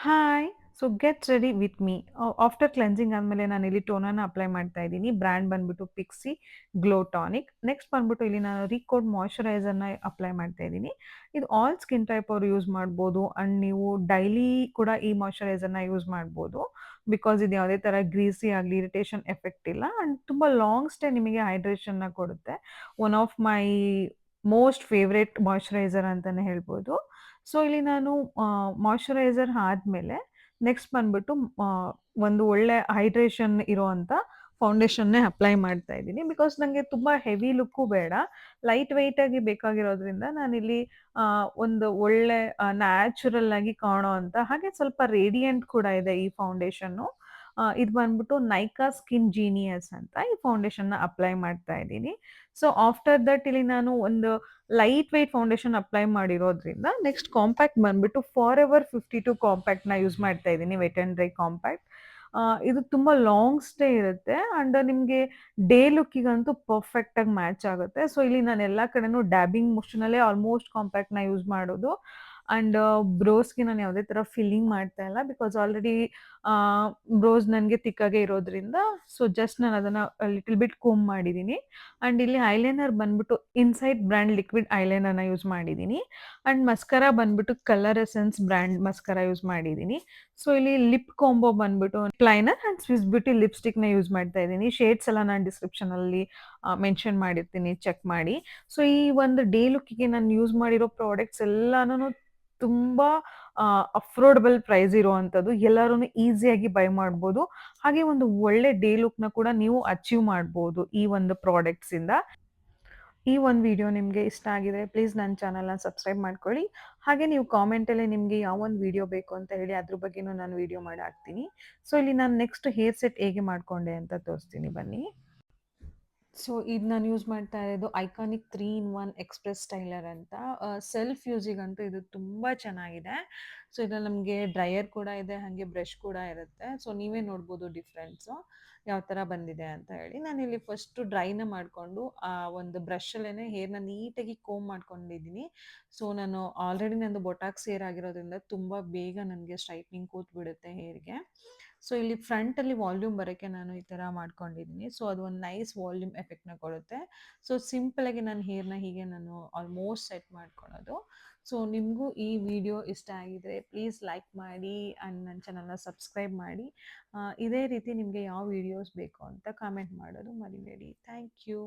Hi! So get ready with me. After cleansing ಆದ್ಮೇಲೆ ನಾನಿಲ್ಲಿ ಟೋನರ್‌ನ apply ಮಾಡ್ತಾ ಇದ್ದೀನಿ. ಬ್ರ್ಯಾಂಡ್ ಬಂದ್ಬಿಟ್ಟು ಪಿಕ್ಸಿ ಗ್ಲೋ ಟಾನಿಕ್. ನೆಕ್ಸ್ಟ್ ಬಂದ್ಬಿಟ್ಟು ಇಲ್ಲಿ ನಾನು ರೀಕೋಡ್ ಮಾಯಿಶ್ಚರೈಸರ್‌ನ ಅಪ್ಲೈ ಮಾಡ್ತಾ ಇದ್ದೀನಿ. ಇದು ಆಲ್ ಸ್ಕಿನ್ ಟೈಪ್ ಅವ್ರು ಯೂಸ್ ಮಾಡ್ಬೋದು ಅಂಡ್ ನೀವು ಡೈಲಿ ಕೂಡ ಈ ಮಾಯಿಶ್ಚರೈಸರ್‌ನ ಯೂಸ್ ಮಾಡ್ಬೋದು. ಬಿಕಾಸ್ ಇದು ಯಾವುದೇ ಥರ ಗ್ರೀಸಿ ಆಗಲಿ, ಇರಿಟೇಷನ್ ಎಫೆಕ್ಟ್ ಇಲ್ಲ ಅಂಡ್ ತುಂಬ ಲಾಂಗ್ ಸ್ಟೇ ನಿಮಗೆ ಹೈಡ್ರೇಷನ್‌ನ ಕೊಡುತ್ತೆ. One of my most favourite moisturiser ಅಂತಾನೆ ಹೇಳ್ಬೋದು. ಸೊ ಇಲ್ಲಿ ನಾನು ಮಾಯಿಶ್ಚರೈಸರ್ ಆದ್ಮೇಲೆ ನೆಕ್ಸ್ಟ್ ಬಂದ್ಬಿಟ್ಟು ಒಂದು ಒಳ್ಳೆ ಹೈಡ್ರೇಷನ್ ಇರೋಂಥ ಫೌಂಡೇಶನ್‌ನೇ ಅಪ್ಲೈ ಮಾಡ್ತಾ ಇದ್ದೀನಿ. ಬಿಕಾಸ್ ನಂಗೆ ತುಂಬಾ ಹೆವಿ ಲುಕ್ಕು ಬೇಡ. ಲೈಟ್ ವೆಯ್ಟ್ ಆಗಿ ಬೇಕಾಗಿರೋದ್ರಿಂದ ನಾನಿಲ್ಲಿ ಒಂದು ಒಳ್ಳೆ ನ್ಯಾಚುರಲ್ ಆಗಿ ಕಾಣೋಂಥ ಹಾಗೆ ಸ್ವಲ್ಪ ರೇಡಿಯಂಟ್ ಕೂಡ ಇದೆ ಈ ಫೌಂಡೇಶನ್ನು. ಇದು ಬಂದ್ಬಿಟ್ಟು ನೈಕಾ ಸ್ಕಿನ್ ಜೀನಿಯಸ್ ಅಂತ ಈ ಫೌಂಡೇಶನ್‌ನ ಅಪ್ಲೈ ಮಾಡ್ತಾ ಇದ್ದೀನಿ. ಸೊ ಆಫ್ಟರ್ ದಟ್ ಇಲ್ಲಿ ನಾನು ಒಂದು ಲೈಟ್ ವೆಯ್ಟ್ ಫೌಂಡೇಶನ್ ಅಪ್ಲೈ ಮಾಡಿರೋದ್ರಿಂದ ನೆಕ್ಸ್ಟ್ ಕಾಂಪ್ಯಾಕ್ಟ್ ಬಂದ್ಬಿಟ್ಟು ಫಾರೆವರ್ 52 ಕಾಂಪ್ಯಾಕ್ಟ್‌ನ ಯೂಸ್ ಮಾಡ್ತಾ ಇದ್ದೀನಿ. Wet and dry compact. ಇದು ತುಂಬಾ ಲಾಂಗ್ ಸ್ಟೇ ಇರುತ್ತೆ ಅಂಡ್ ನಿಮ್ಗೆ ಡೇ ಲುಕ್ಕಿಗಂತೂ ಪರ್ಫೆಕ್ಟ್ ಆಗಿ ಮ್ಯಾಚ್ ಆಗುತ್ತೆ. ಸೊ ಇಲ್ಲಿ ನಾನು ಎಲ್ಲಾ ಕಡೆನೂ ಡ್ಯಾಬಿಂಗ್ ಮೋಷನಲ್ಲೇ ಆಲ್ಮೋಸ್ಟ್ ಕಾಂಪ್ಯಾಕ್ಟ್‌ನ ಯೂಸ್ ಮಾಡೋದು. ಅಂಡ್ ಬ್ರೋಸ್‌ಗೆ ನಾನು ಯಾವುದೇ ತರ ಫಿಲ್ಲಿಂಗ್ ಮಾಡ್ತಾ ಇಲ್ಲ. ಬಿಕಾಸ್ ಆಲ್ರೆಡಿ ಬ್ರೋಸ್ ನನಗೆ ತಿಕ್ಕಾಗೆ ಇರೋದ್ರಿಂದ ಸೊ ಜಸ್ಟ್ ನಾನು ಅದನ್ನ ಲಿಟಲ್ ಬಿಟ್ ಕೋಂಬ್ ಮಾಡಿದ್ದೀನಿ. ಅಂಡ್ ಇಲ್ಲಿ ಐಲೈನರ್ ಬಂದ್ಬಿಟ್ಟು ಇನ್‌ಸೈಡ್ ಬ್ರಾಂಡ್ ಲಿಕ್ವಿಡ್ ಐಲೈನರ್‌ನ ಯೂಸ್ ಮಾಡಿದ್ದೀನಿ. ಅಂಡ್ ಮಸ್ಕರಾ ಬಂದ್ಬಿಟ್ಟು Colour Essence brand mascara use ಮಾಡಿದ್ದೀನಿ. ಸೊ ಇಲ್ಲಿ ಲಿಪ್ ಕಾಂಬೋ ಬಂದ್ಬಿಟ್ಟು ಲೈನರ್ ಅಂಡ್ ಸ್ವಿಸ್ ಬ್ಯೂಟಿ ಲಿಪ್‌ಸ್ಟಿಕ್‌ನ ಯೂಸ್ ಮಾಡ್ತಾ ಇದ್ದೀನಿ. ಶೇಡ್ಸ್ ಎಲ್ಲ ನಾನು ಡಿಸ್ಕ್ರಿಪ್ಷನಲ್ಲಿ ಮೆನ್ಷನ್ ಮಾಡಿರ್ತೀನಿ ಚೆಕ್ ಮಾಡಿ. ಸೊ ಈ ಒಂದು ಡೇ ಲುಕ್ಕಿಗೆ ನಾನು ಯೂಸ್ ಮಾಡಿರೋ ಪ್ರಾಡಕ್ಟ್ಸ್ ಎಲ್ಲಾನು ತುಂಬಾ ಅಫೋರ್ಡಬಲ್ ಪ್ರೈಸ್ ಇರುವಂಥದ್ದು. ಎಲ್ಲರೂನು ಈಸಿಯಾಗಿ ಬೈ ಮಾಡ್ಬೋದು. ಹಾಗೆ ಒಂದು ಒಳ್ಳೆ ಡೇ ಲುಕ್‌ನ ಕೂಡ ನೀವು ಅಚೀವ್ ಮಾಡ್ಬೋದು ಈ ಒಂದು ಪ್ರಾಡಕ್ಟ್ಸಿಂದ. ಈ ಒಂದು ವಿಡಿಯೋ ನಿಮಗೆ ಇಷ್ಟ ಆಗಿದ್ರೆ ಪ್ಲೀಸ್ ನನ್ನ ಚಾನಲ್‌ನ ಸಬ್ಸ್ಕ್ರೈಬ್ ಮಾಡ್ಕೊಳ್ಳಿ. ಹಾಗೆ ನೀವು ಕಾಮೆಂಟಲ್ಲಿ ನಿಮಗೆ ಯಾವೊಂದು ವಿಡಿಯೋ ಬೇಕು ಅಂತ ಹೇಳಿ ಅದ್ರ ಬಗ್ಗೆನೂ ನಾನು ವಿಡಿಯೋ ಮಾಡಿ ಹಾಕ್ತೀನಿ. ಸೊ ಇಲ್ಲಿ ನಾನು ನೆಕ್ಸ್ಟ್ ಹೇರ್ ಸೆಟ್ ಹೇಗೆ ಮಾಡ್ಕೊಂಡೆ ಅಂತ ತೋರಿಸ್ತೀನಿ ಬನ್ನಿ. ಸೊ ಇದು ನಾನು ಯೂಸ್ ಮಾಡ್ತಾ ಇರೋದು ಐಕಾನಿಕ್ 3 ಇನ್ 1 ಎಕ್ಸ್‌ಪ್ರೆಸ್ ಸ್ಟೈಲರ್ ಅಂತ. ಸೆಲ್ಫ್ ಯೂಸಿಗಂತೂ ಇದು ತುಂಬಾ ಚೆನ್ನಾಗಿದೆ. ಸೊ ಇದ್ರಲ್ಲಿ ನಮಗೆ ಡ್ರೈಯರ್ ಕೂಡ ಇದೆ, ಹಾಗೆ ಬ್ರಷ್ ಕೂಡ ಇರುತ್ತೆ. ಸೊ ನೀವೇ ನೋಡ್ಬೋದು ಡಿಫ್ರೆನ್ಸು ಯಾವ ಥರ ಬಂದಿದೆ ಅಂತ ಹೇಳಿ. ನಾನಿಲ್ಲಿ ಫಸ್ಟು ಡ್ರೈನ ಮಾಡಿಕೊಂಡು ಒಂದು ಬ್ರಷಲ್ಲೇನೆ ಹೇರ್‌ನ ನೀಟಾಗಿ ಕೋಂಬ್ ಮಾಡ್ಕೊಂಡಿದ್ದೀನಿ. ಸೊ ನಾನು ಆಲ್ರೆಡಿ ನಂದು ಬೊಟಾಕ್ಸ್ ಹೇರ್ ಆಗಿರೋದ್ರಿಂದ ತುಂಬ ಬೇಗ ನನಗೆ ಸ್ಟ್ರೈಟ್ನಿಂಗ್ ಕೂತ್ಬಿಡುತ್ತೆ ಹೇರ್‌ಗೆ. ಸೊ ಇಲ್ಲಿ ಫ್ರಂಟಲ್ಲಿ ವಾಲ್ಯೂಮ್ ಬರೋಕ್ಕೆ ನಾನು ಈ ಥರ ಮಾಡ್ಕೊಂಡಿದ್ದೀನಿ. ಸೊ ಅದು ಒಂದು ನೈಸ್ ವಾಲ್ಯೂಮ್ ಎಫೆಕ್ಟ್‌ನ ಕೊಡುತ್ತೆ. ಸೊ ಸಿಂಪಲಾಗಿ ನನ್ನ ಹೇರ್‌ನ ಹೀಗೆ ನಾನು ಆಲ್ಮೋಸ್ಟ್ ಸೆಟ್ ಮಾಡ್ಕೊಳ್ಳೋದು. ಸೊ ನಿಮಗೂ ಈ ವಿಡಿಯೋ ಇಷ್ಟ ಆಗಿದ್ರೆ ಪ್ಲೀಸ್ ಲೈಕ್ ಮಾಡಿ ಆ್ಯಂಡ್ ನನ್ನ ಚಾನಲ್‌ನ ಸಬ್ಸ್ಕ್ರೈಬ್ ಮಾಡಿ. ಇದೇ ರೀತಿ ನಿಮಗೆ ಯಾವ ವಿಡಿಯೋಸ್ ಬೇಕು ಅಂತ ಕಾಮೆಂಟ್ ಮಾಡೋದು ಮರಿಬೇಡಿ. Thank you.